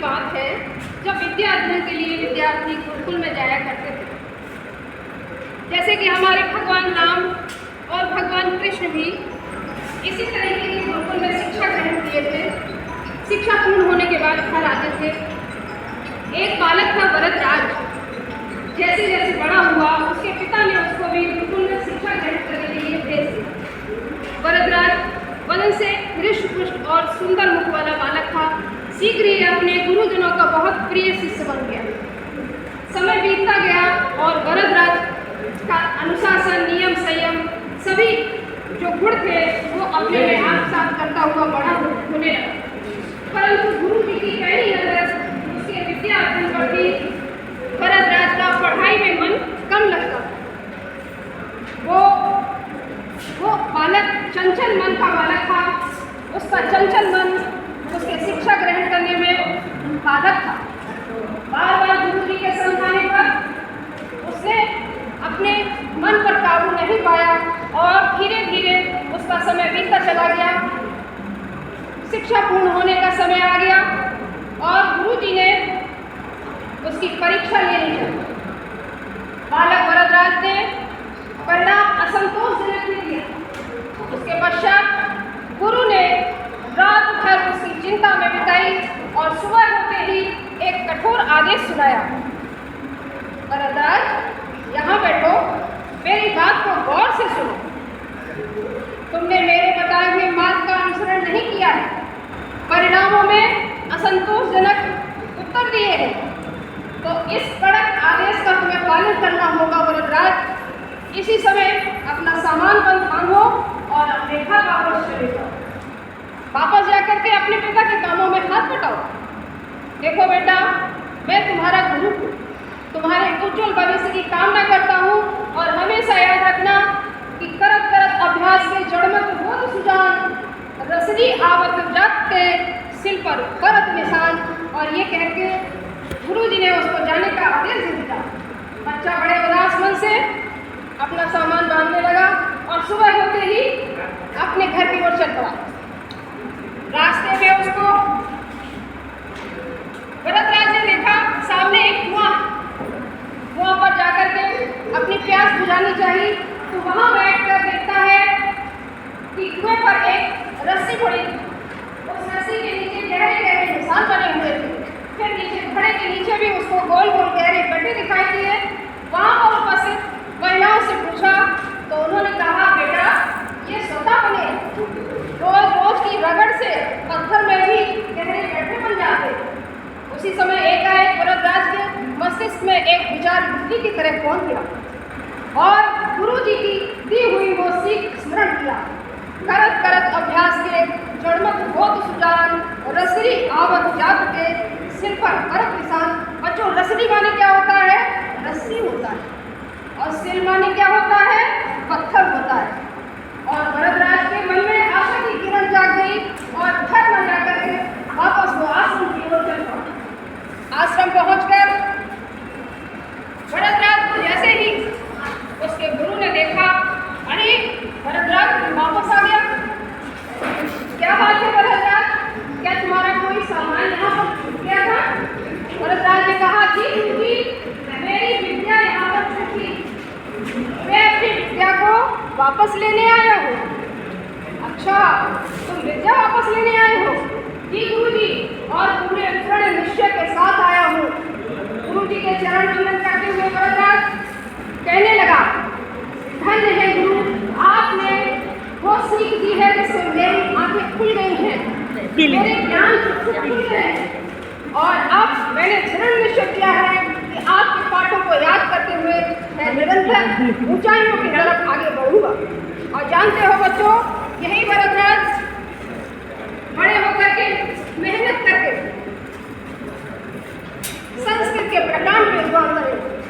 बात है जब विद्या अध्ययन के लिए विद्यार्थी गुरुकुल में जाया करते थे। जैसे कि हमारे भगवान राम और भगवान कृष्ण भी इसी तरीके की गुरुकुल में शिक्षा ग्रहण किए थे। शिक्षा पूर्ण होने के बाद घर आते थे। एक बालक था भरतराज। जैसे जैसे बड़ा हुआ उसके पिता ने उसको भी गुरुकुल में शिक्षा ग्रहण करने के लिए भेज दिया। भरतराज वदन से हृष्ट-पुष्ट और सुंदर मुख वाला बालक था। शीघ्र ही अपने गुरुजनों का बहुत प्रिय शिष्य बन गया। समय बीतता गया और भरतराज का अनुशासन, नियम, संयम सभी जो गुण थे वो अपने में आत्मसात करता हुआ बड़ा होने लगा। परंतु गुरु जी की पहली नजर उसके विद्या अध्ययन पर थी। भरतराज का पढ़ाई में मन कम लगता। वो बालक चंचल मन का बालक था। उसका चंचल मन उसके शिक्षा ग्रहण करने में बाधक था। बार बार गुरु जी के समझाने पर उसने अपने मन पर काबू नहीं पाया और धीरे धीरे उसका समय बीतता चला गया। शिक्षा पूर्ण होने का समय आ गया और गुरु जी ने उसकी परीक्षा ले ली। बालक भरतराज ने परिणाम असंतोषजनक दिया। उसके पश्चात गुरु ने रात भर उसकी चिंता में बिताई और सुबह होते ही एक कठोर आदेश सुनाया। भरतराज, यहाँ बैठो, मेरी बात को गौर से सुनो। तुमने मेरे बताए हुए मार्ग का अनुसरण नहीं किया है, परिणामों में असंतोषजनक उत्तर दिए हैं, तो इस कड़क आदेश का तुम्हें पालन करना होगा। भरतराज, इसी समय अपना सामान बंद बांधो और अपने घर वापस चले जाओ। वापस जाकर के अपने पिता के कामों में हाथ बटाओ। देखो बेटा, मैं तुम्हारा गुरु हूँ, तुम्हारे उज्जवल भविष्य की कामना करता हूँ और हमेशा याद रखना कि करत करत अभ्यास के जड़मत बोध सुजान, रसरी आवत जात के सिल पर करत निशान। और ये कह के गुरु जी ने उसको जाने का आदेश दे दिया। बच्चा बड़े उदास मन से अपना सामान बांधने लगा और सुबह होते ही अपने घर की ओर चल पड़ा। रास्ते में उसको भरतराज ने देखा सामने एक कुआं पर जाकर के अपनी प्यास बुझानी चाहिए, तो वहां बैठकर देखता है कि कुएं पर एक रस्सी पड़ी। उस रस्सी के नीचे गहरे गहरे निशान बने हुए थे। फिर नीचे घड़े के नीचे भी उसको गोल गोल गहरे गड्ढे दिखाई दिए। वहां पर उपस्थित महिलाओं से पूछा तो उन्होंने कहा, बेटा, ये स्वतः बने, रोज रोज की रगड़ से पत्थर में भी गहरे गड्ढे बन जाते। उसी समय एकाएक भरतराज के मस्तिष्क में एक विचार बिजली की तरह पहुंच गया और गुरु जी की दी हुई वो सीख स्मरण किया। करत करत अभ्यास के जड़मत बोध सुजान, रसरी आवत जात के सिर पर करत निशान। बच्चों, रसरी माने क्या होता है? रस्सी होता है। और सिर माने क्या होता है? पत्थर होता है। और भरतराज के मन में आशा की किरण जाग गई और घर में जाकर के वापस वो आश्रम की ओर चल पड़ा। आश्रम पहुंचकर भरतराज को जैसे ही उसके गुरु ने देखा, अरे भरतराज वापस आ गया, क्या बात है भरतराज, क्या तुम्हारा कोई सामान यहाँ पर छूट गया था? भरतराज ने कहा, जी मेरी विद्या यहाँ पर छूटी, मैं अपनी विद्या को वापस लेने आया हूँ। अच्छा, तुम विद्या वापस लेने आए हो? जी गुरुजी, और पूरे दृढ़ निश्चय के साथ आया हूँ। गुरुजी के चरण वंदन करते हुए भरतराज कहने लगा, धन्य है गुरु, आपने वो सीख दी है जिससे मेरी आंखें खुल गई हैं, मेरे ज्ञान खुल गए हैं और अब मैंने दृढ़ निश्चय किया है कि आपके पाठों को याद करते हुए मैं निरंतर ऊंचाइयों की तरफ आगे बढ़ूंगा। और जानते हो बच्चों, यही भरतराज बड़े होकर के मेहनत करके संस्कृत के प्रकांड में विद्वान बने।